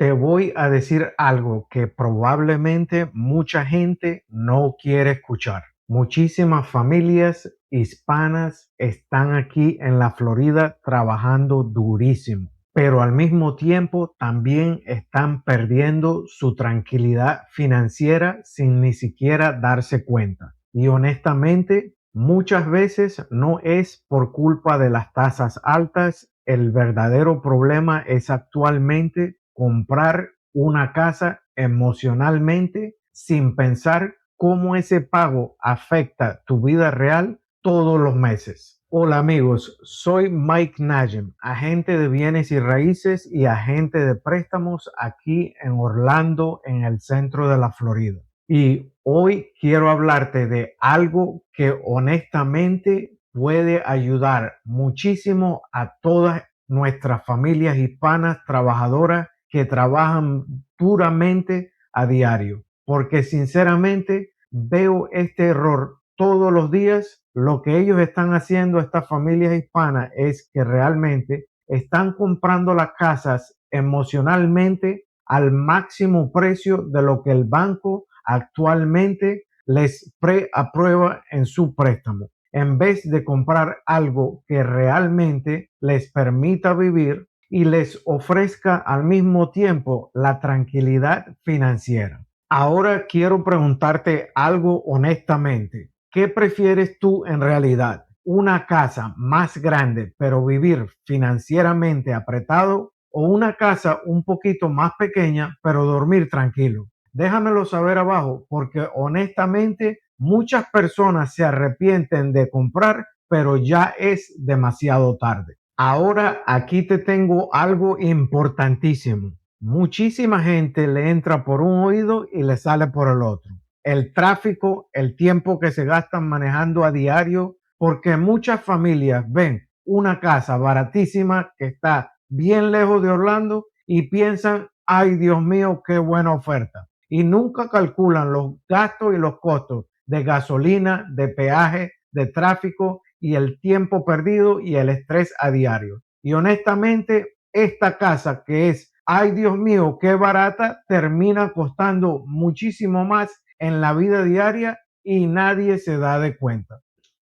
te voy a decir algo que probablemente mucha gente no quiere escuchar. Muchísimas familias hispanas están aquí en la Florida trabajando durísimo, pero al mismo tiempo también están perdiendo su tranquilidad financiera sin ni siquiera darse cuenta. Y honestamente, muchas veces no es por culpa de las tasas altas. El verdadero problema es actualmente comprar una casa emocionalmente sin pensar cómo ese pago afecta tu vida real todos los meses. Hola amigos, soy Mike Najem, agente de bienes y raíces y agente de préstamos aquí en Orlando, en el centro de la Florida. Y hoy quiero hablarte de algo que honestamente puede ayudar muchísimo a todas nuestras familias hispanas trabajadoras que trabajan duramente a diario. Porque sinceramente veo este error todos los días. Lo que ellos están haciendo, estas familias hispanas, es que realmente están comprando las casas emocionalmente al máximo precio de lo que el banco actualmente les preaprueba en su préstamo, en vez de comprar algo que realmente les permita vivir y les ofrezca al mismo tiempo la tranquilidad financiera. Ahora quiero preguntarte algo honestamente. ¿Qué prefieres tú en realidad? ¿Una casa más grande pero vivir financieramente apretado o una casa un poquito más pequeña pero dormir tranquilo? Déjamelo saber abajo porque honestamente muchas personas se arrepienten de comprar, pero ya es demasiado tarde. Ahora aquí te tengo algo importantísimo. Muchísima gente le entra por un oído y le sale por el otro. El tráfico, el tiempo que se gastan manejando a diario, porque muchas familias ven una casa baratísima que está bien lejos de Orlando y piensan, ay Dios mío, qué buena oferta. Y nunca calculan los gastos y los costos de gasolina, de peaje, de tráfico y el tiempo perdido y el estrés a diario. Y honestamente, esta casa que es, ay Dios mío, qué barata, termina costando muchísimo más en la vida diaria y nadie se da de cuenta.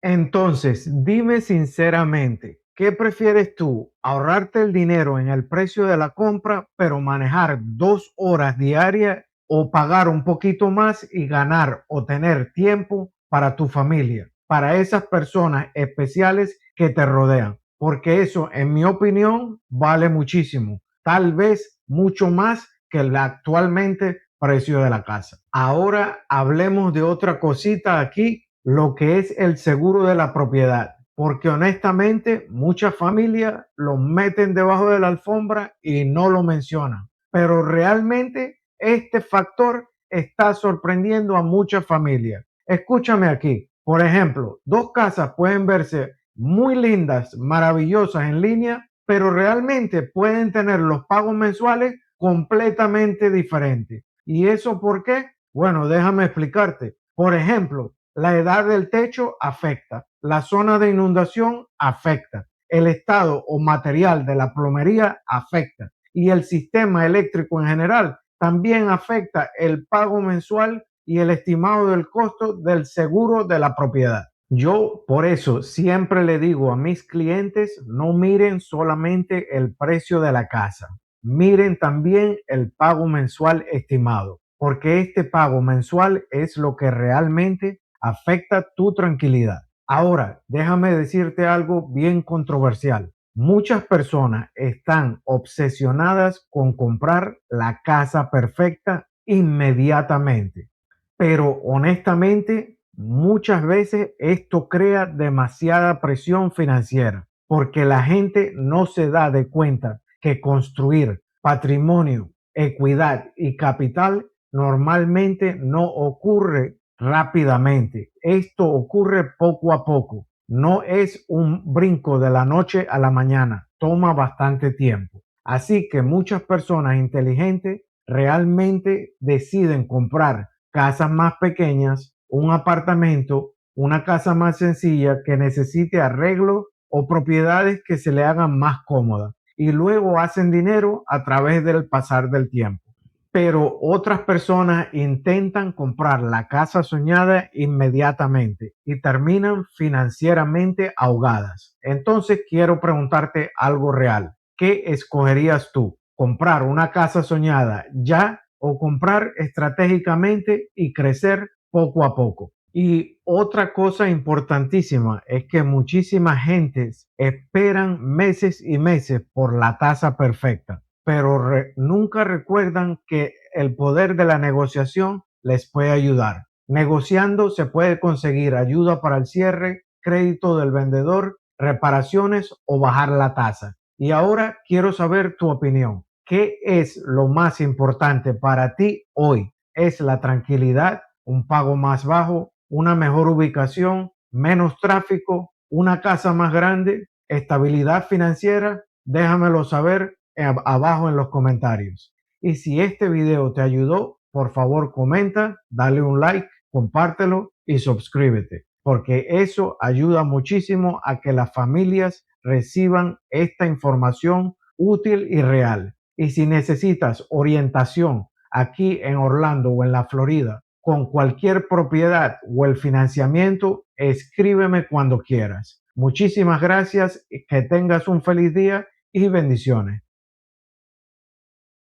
Entonces, dime sinceramente, ¿qué prefieres tú? ¿Ahorrarte el dinero en el precio de la compra, pero manejar 2 horas diarias o pagar un poquito más y ganar o tener tiempo para tu familia, para esas personas especiales que te rodean? Porque eso, en mi opinión, vale muchísimo, tal vez mucho más que el actualmente precio de la casa. Ahora hablemos de otra cosita aquí, lo que es el seguro de la propiedad, porque honestamente muchas familias lo meten debajo de la alfombra y no lo mencionan, pero realmente este factor está sorprendiendo a muchas familias. Escúchame aquí, por ejemplo, dos casas pueden verse muy lindas, maravillosas en línea, pero realmente pueden tener los pagos mensuales completamente diferentes. ¿Y eso por qué? Bueno, déjame explicarte. Por ejemplo, la edad del techo afecta, la zona de inundación afecta, el estado o material de la plomería afecta y el sistema eléctrico en general también afecta el pago mensual y el estimado del costo del seguro de la propiedad. Yo por eso siempre le digo a mis clientes, no miren solamente el precio de la casa, miren también el pago mensual estimado, porque este pago mensual es lo que realmente afecta tu tranquilidad. Ahora, déjame decirte algo bien controversial. Muchas personas están obsesionadas con comprar la casa perfecta inmediatamente, pero honestamente, muchas veces esto crea demasiada presión financiera, porque la gente no se da de cuenta que construir patrimonio, equidad y capital normalmente no ocurre rápidamente. Esto ocurre poco a poco. No es un brinco de la noche a la mañana. Toma bastante tiempo. Así que muchas personas inteligentes realmente deciden comprar casas más pequeñas, un apartamento, una casa más sencilla que necesite arreglo o propiedades que se le hagan más cómodas. y luego hacen dinero a través del pasar del tiempo. Pero otras personas intentan comprar la casa soñada inmediatamente y terminan financieramente ahogadas. Entonces quiero preguntarte algo real. ¿Qué escogerías tú? ¿Comprar una casa soñada ya o comprar estratégicamente y crecer poco a poco? Y otra cosa importantísima es que muchísimas gentes esperan meses y meses por la tasa perfecta, pero nunca recuerdan que el poder de la negociación les puede ayudar. Negociando se puede conseguir ayuda para el cierre, crédito del vendedor, reparaciones o bajar la tasa. Y ahora quiero saber tu opinión. ¿Qué es lo más importante para ti hoy? ¿Es la tranquilidad, un pago más bajo, una mejor ubicación, menos tráfico, una casa más grande, estabilidad financiera? Déjamelo saber abajo en los comentarios. Y si este video te ayudó, por favor comenta, dale un like, compártelo y suscríbete, porque eso ayuda muchísimo a que las familias reciban esta información útil y real. Y si necesitas orientación aquí en Orlando o en la Florida con cualquier propiedad o el financiamiento, escríbeme cuando quieras. Muchísimas gracias, que tengas un feliz día y bendiciones.